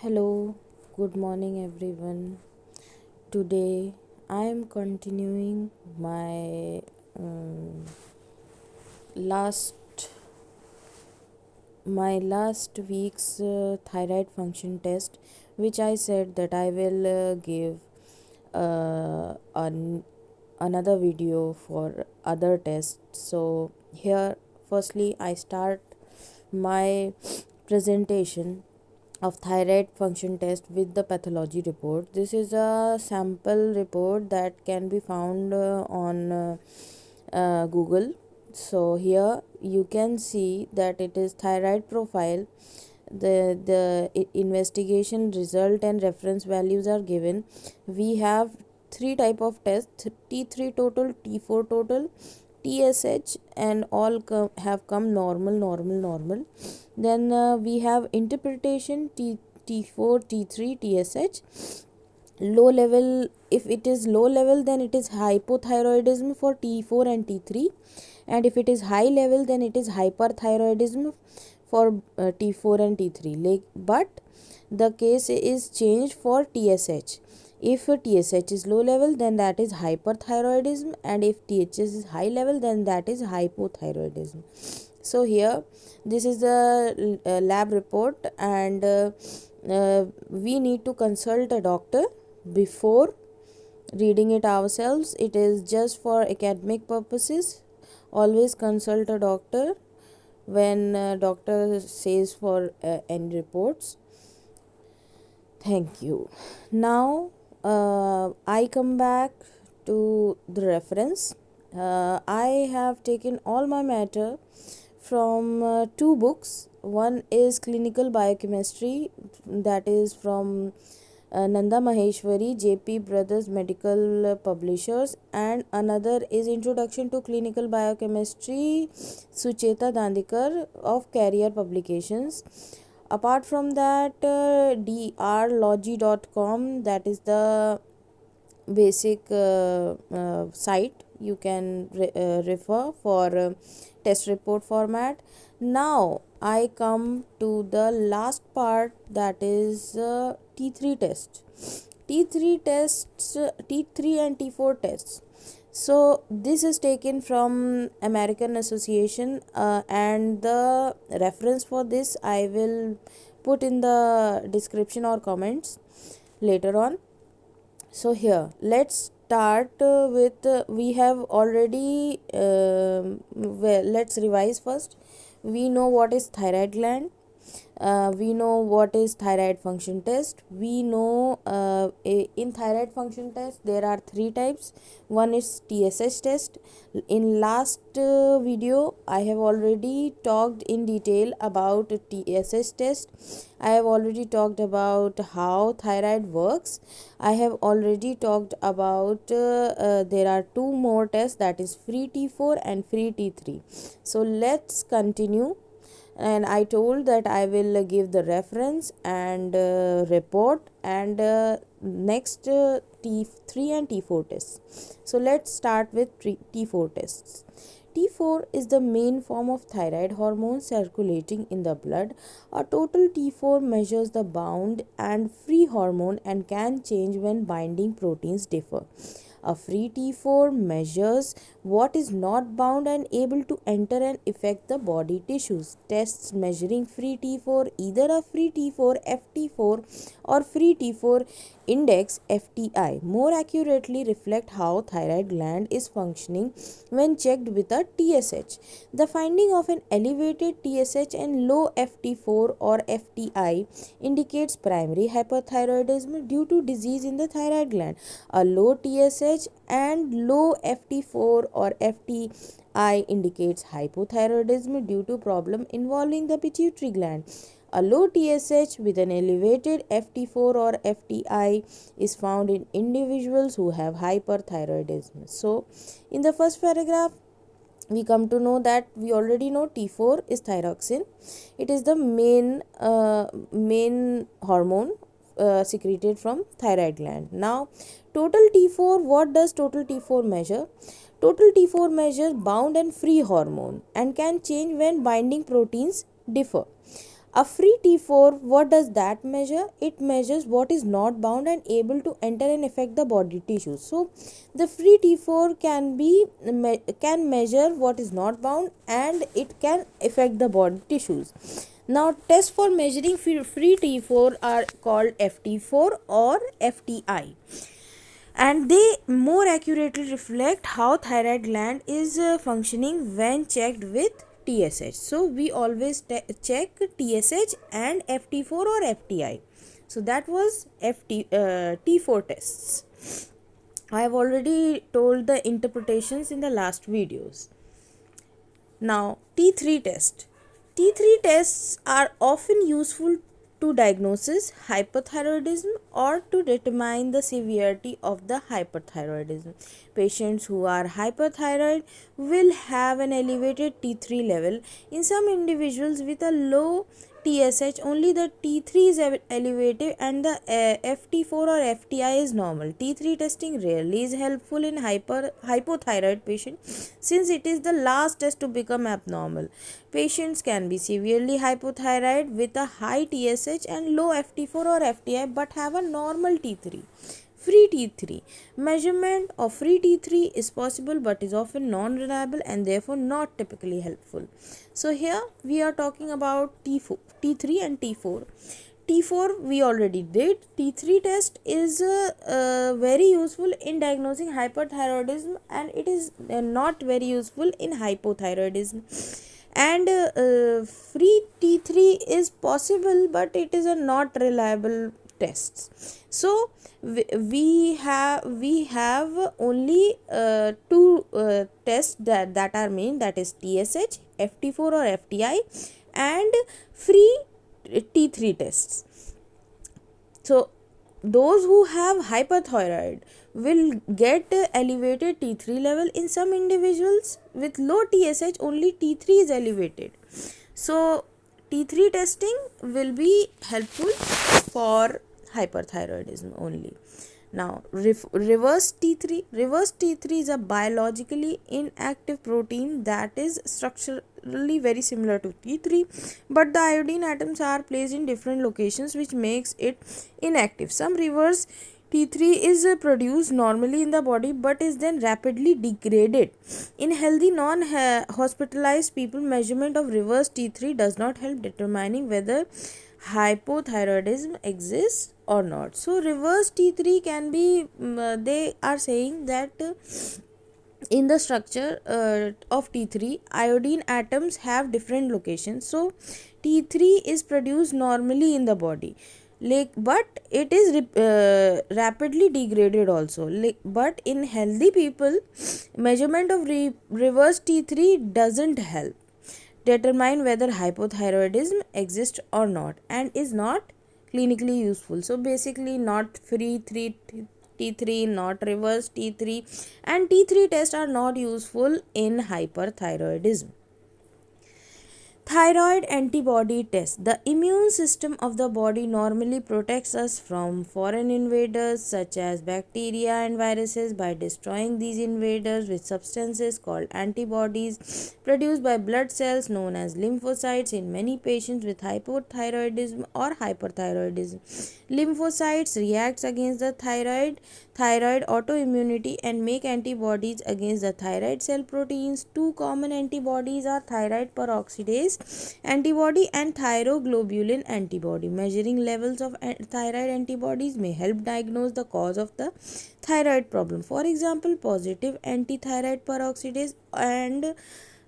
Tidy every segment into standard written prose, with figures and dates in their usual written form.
Hello, good morning everyone. Today I am continuing my last last week's thyroid function test, which I said that I will give another video for other tests. So here firstly I start my presentation of thyroid function test with the pathology report. This is a sample report that can be found on Google. So here you can see that it is thyroid profile. The investigation result and reference values are given. We have three type of tests: T3 total, T4 total, TSH, and all have come normal. Then we have interpretation T4, T3, TSH. Low level, if it is low level, then it is hypothyroidism for T4 and T3, and if it is high level, then it is hyperthyroidism for T4 and T3. But the case is changed for TSH. If TSH is low level, then that is hyperthyroidism, and if TSH is high level, then that is hypothyroidism. So here this is the lab report, and we need to consult a doctor before reading it ourselves. It is just for academic purposes. Always consult a doctor when doctor says for any reports. Thank you. Now I come back to the reference. I have taken all my matter from two books. One is clinical biochemistry, that is from Nanda Maheshwari, JP Brothers Medical Publishers, and another is Introduction to Clinical Biochemistry, Sucheta Dandikar of Career Publications. Apart from that, drlogy.com, that is the basic site you can refer for test report format. Now I come to the last part, that is T3 test. T3 tests, T3 and T4 tests. So this is taken from American Association, and the reference for this I will put in the description or comments later on. So here let's start with we have already well, let's revise first. We know what is thyroid gland. We know what is thyroid function test. We know in thyroid function test there are three types. One is TSH test. In last video I have already talked in detail about TSH test. I have already talked about how thyroid works. I have already talked about there are two more tests, that is free T4 and free T3. So let's continue, and I told that I will give the reference and report and next T3 and T4 tests. So let's start with T4 tests. T4 is the main form of thyroid hormone circulating in the blood. A total T4 measures the bound and free hormone and can change when binding proteins differ. A free T4 measures what is not bound and able to enter and affect the body tissues. Tests measuring free T4, either a free T4 FT4 or free T4 index FTI, more accurately reflect how thyroid gland is functioning when checked with a TSH. The finding of an elevated TSH and low FT4 or FTI indicates primary hyperthyroidism due to disease in the thyroid gland. A low TSH and low FT4 or FTI indicates hypothyroidism due to problem involving the pituitary gland. A low TSH with an elevated FT4 or FTI is found in individuals who have hyperthyroidism. So, in the first paragraph, we come to know that we already know T4 is thyroxine. It is the main hormone secreted from thyroid gland. Now, total T4, what does total T4 measure? Total T4 measures bound and free hormone and can change when binding proteins differ. A free T4, what does that measure? It measures what is not bound and able to enter and affect the body tissues. So the free T4 can measure what is not bound and it can affect the body tissues. Now tests for measuring free T4 are called FT4 or FTI, and they more accurately reflect how thyroid gland is functioning when checked with TSH. So we always check TSH and FT4 or FTI. So that was T4 tests. I have already told the interpretations in the last videos. Now, T3 test. T3 tests are often useful to diagnosis hypothyroidism or to determine the severity of the hyperthyroidism. Patients who are hyperthyroid will have an elevated T3 level. In some individuals with a low TSH, only the T3 is elevated and the FT4 or FTI is normal. T3 testing rarely is helpful in hypothyroid patients since it is the last test to become abnormal. Patients can be severely hypothyroid with a high TSH and low FT4 or FTI but have a normal T3. Free T3. Measurement of free T3 is possible but is often non-reliable and therefore not typically helpful. So here we are talking about T3 and T4. T4 we already did. T3 test is very useful in diagnosing hyperthyroidism and it is not very useful in hypothyroidism. And free T3 is possible but it is a not reliable tests. So we have only two tests that are main, that is TSH, FT4 or FTI, and free T3 tests. So those who have hyperthyroid will get elevated T3 level. In some individuals with low TSH, only T3 is elevated. So T3 testing will be helpful for hyperthyroidism only. Now reverse T3. Reverse T3 is a biologically inactive protein that is structurally very similar to T3, but the iodine atoms are placed in different locations which makes it inactive. Some reverse T3 is produced normally in the body but is then rapidly degraded. In healthy non-hospitalized people, measurement of reverse T3 does not help determining whether hypothyroidism exists or not. So reverse T3 can be they are saying that in the structure of T3, iodine atoms have different locations. So T3 is produced normally in the body, but it is rapidly degraded also. But in healthy people, measurement of reverse T3 doesn't help determine whether hypothyroidism exists or not and is not clinically useful. So basically not free T3, not reverse T3, and T3 tests are not useful in hyperthyroidism. Thyroid antibody test. The immune system of the body normally protects us from foreign invaders such as bacteria and viruses by destroying these invaders with substances called antibodies produced by blood cells known as lymphocytes. In many patients with hypothyroidism or hyperthyroidism, lymphocytes react against the thyroid autoimmunity and make antibodies against the thyroid cell proteins. Two common antibodies are thyroid peroxidase antibody and thyroglobulin antibody. Measuring levels of thyroid antibodies may help diagnose the cause of the thyroid problem. For example, positive anti-thyroid peroxidase and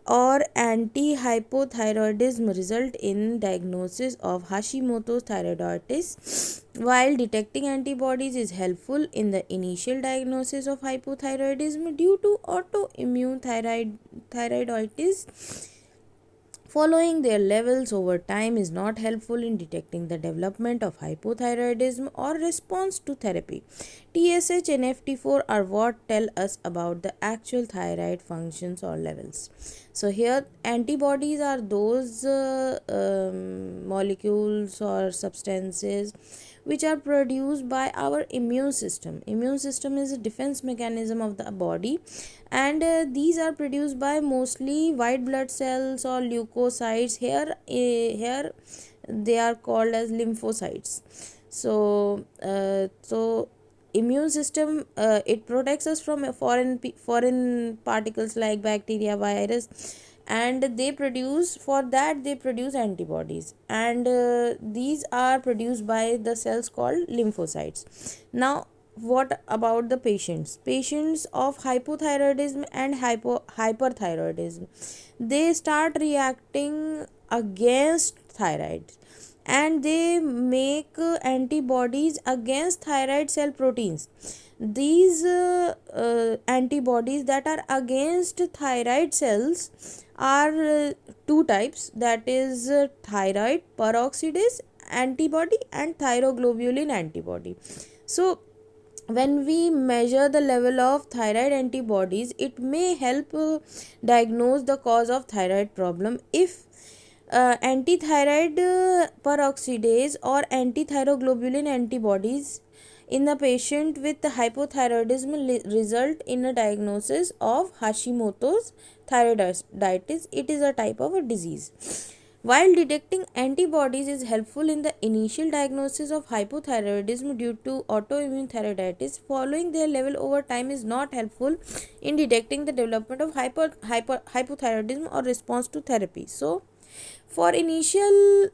or anti-hypothyroidism result in diagnosis of Hashimoto's thyroiditis, while detecting antibodies is helpful in the initial diagnosis of hypothyroidism due to autoimmune thyroiditis. Following their levels over time is not helpful in detecting the development of hypothyroidism or response to therapy. TSH and FT4 are what tell us about the actual thyroid functions or levels. So here antibodies are those molecules or substances which are produced by our immune system. Immune system is a defense mechanism of the body, and these are produced by mostly white blood cells or leukocytes. Here they are called as lymphocytes. So immune system, it protects us from foreign particles like bacteria, virus, and they produce antibodies, and these are produced by the cells called lymphocytes. Now, what about the patients of hypothyroidism and hyperthyroidism? They start reacting against thyroid, and they make antibodies against thyroid cell proteins. These antibodies that are against thyroid cells are two types, that is thyroid peroxidase antibody and thyroglobulin antibody. So when we measure the level of thyroid antibodies, it may help diagnose the cause of thyroid problem. If antithyroid peroxidase or antithyroglobulin antibodies in the patient with hypothyroidism result in a diagnosis of Hashimoto's thyroiditis. It is a type of a disease. While detecting antibodies is helpful in the initial diagnosis of hypothyroidism due to autoimmune thyroiditis, following their level over time is not helpful in detecting the development of hypothyroidism or response to therapy. So, for initial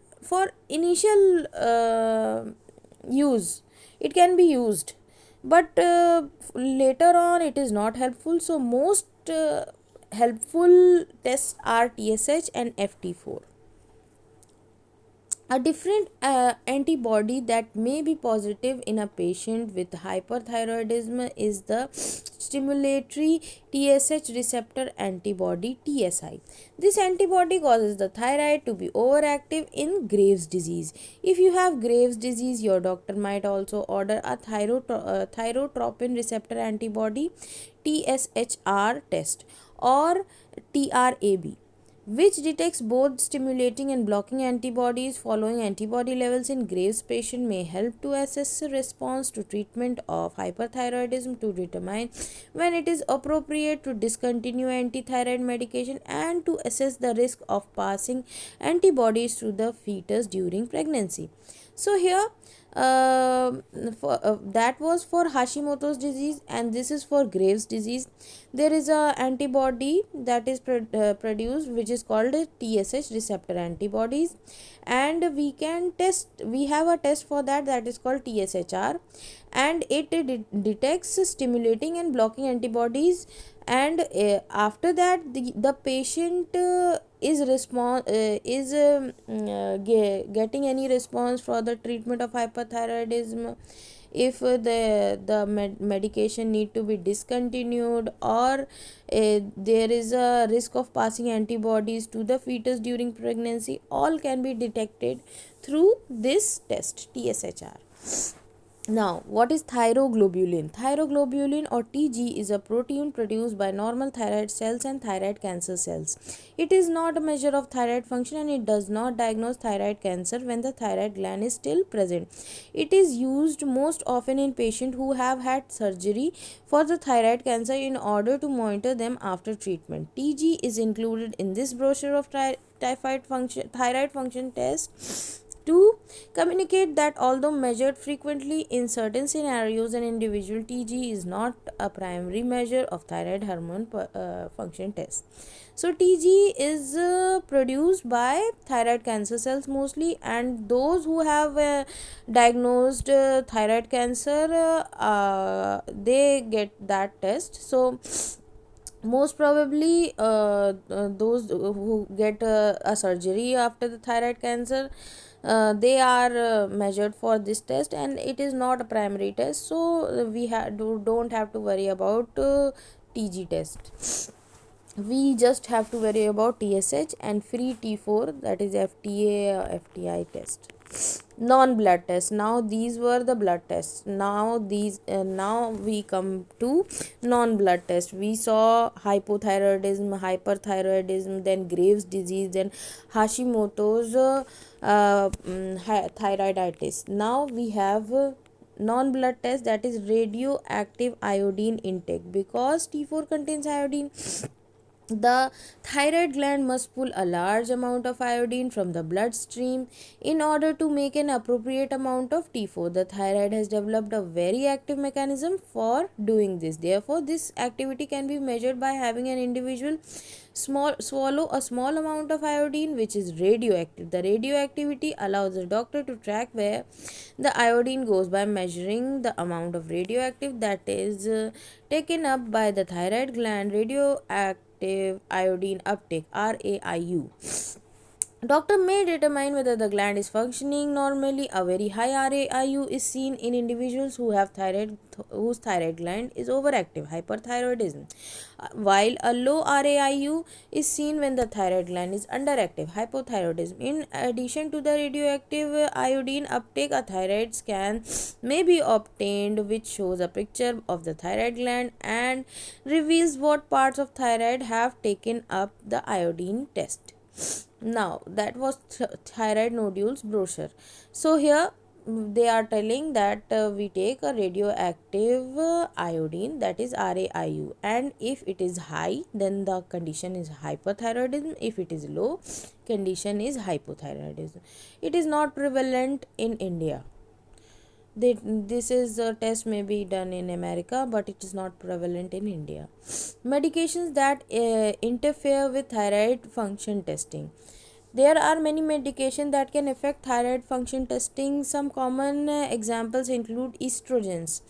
use, it can be used, but later on it is not helpful. So most helpful tests are TSH and FT4. A different antibody that may be positive in a patient with hyperthyroidism is the stimulatory TSH receptor antibody, TSI. This antibody causes the thyroid to be overactive in Graves' disease. If you have Graves' disease, your doctor might also order a thyrotropin receptor antibody, TSHR test, or TRAB, which detects both stimulating and blocking antibodies. Following antibody levels in Graves patient may help to assess a response to treatment of hyperthyroidism, to determine when it is appropriate to discontinue antithyroid medication, and to assess the risk of passing antibodies to the fetus during pregnancy. So here, uh, that was for Hashimoto's disease, and this is for Graves disease. There is a antibody that is produced, which is called TSH receptor antibodies, and we have a test for that, that is called TSHR, and it detects stimulating and blocking antibodies. And after that, the patient is getting any response for the treatment of hyperthyroidism. If the medication need to be discontinued, or there is a risk of passing antibodies to the fetus during pregnancy, all can be detected through this test, TSHR. Now, what is thyroglobulin? Thyroglobulin, or Tg, is a protein produced by normal thyroid cells and thyroid cancer cells. It is not a measure of thyroid function, and it does not diagnose thyroid cancer when the thyroid gland is still present. It is used most often in patients who have had surgery for the thyroid cancer in order to monitor them after treatment. Tg is included in this brochure of thyroid function test to communicate that although measured frequently in certain scenarios, an individual TG is not a primary measure of thyroid hormone function test. So TG is produced by thyroid cancer cells mostly, and those who have diagnosed thyroid cancer, they get that test. So most probably those who get a surgery after the thyroid cancer, they are measured for this test, and it is not a primary test, so don't have to worry about TG test. We just have to worry about TSH and free T4, that is FTA FTI test. Non-blood tests. Now these were the blood tests. Now we come to non-blood tests. We saw hypothyroidism, hyperthyroidism, then Graves disease, then Hashimoto's thyroiditis. Now we have non-blood test, that is radioactive iodine intake. Because T4 contains iodine, The thyroid gland must pull a large amount of iodine from the bloodstream in order to make an appropriate amount of T4. The thyroid has developed a very active mechanism for doing this. Therefore, this activity can be measured by having an individual swallow a small amount of iodine, which is radioactive. The radioactivity allows the doctor to track where the iodine goes by measuring the amount of radioactive that is taken up by the thyroid gland. Radioactive iodine uptake, RAIU. Doctor may determine whether the gland is functioning normally. A very high RAIU is seen in individuals who have whose thyroid gland is overactive, hyperthyroidism, while a low RAIU is seen when the thyroid gland is underactive, hypothyroidism. In addition to the radioactive iodine uptake, a thyroid scan may be obtained, which shows a picture of the thyroid gland and reveals what parts of thyroid have taken up the iodine test. Now that was thyroid nodules brochure. So here they are telling that we take a radioactive iodine, that is RAIU, and if it is high then the condition is hyperthyroidism, if it is low condition is hypothyroidism. It is not prevalent in India. This is a test may be done in America, but it is not prevalent in India. Medications that interfere with thyroid function testing. There are many medications that can affect thyroid function testing. Some common examples include estrogens,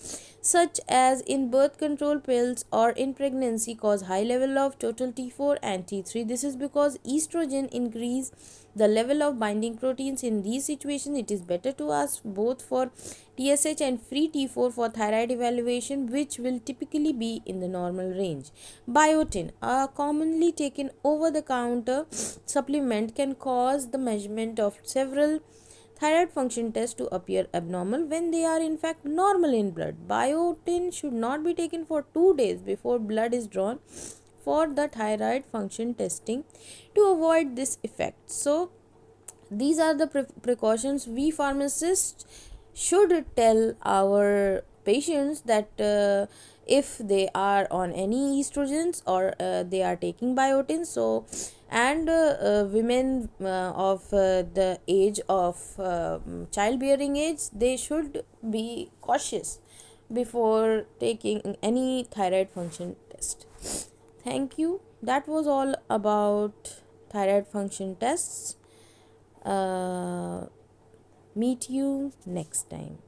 such as in birth control pills or in pregnancy, cause high level of total T4 and T3. This is because estrogen increase the level of binding proteins. In these situations, it is better to ask both for TSH and free T4 for thyroid evaluation, which will typically be in the normal range. Biotin, a commonly taken over the counter supplement, can cause the measurement of several thyroid function tests to appear abnormal when they are in fact normal in blood. Biotin should not be taken for 2 days before blood is drawn for the thyroid function testing to avoid this effect. So these are the precautions we pharmacists should tell our patients, that if they are on any estrogens or they are taking biotin. So and women of the age of childbearing age, they should be cautious before taking any thyroid function test. Thank you. That was all about thyroid function tests. Meet you next time.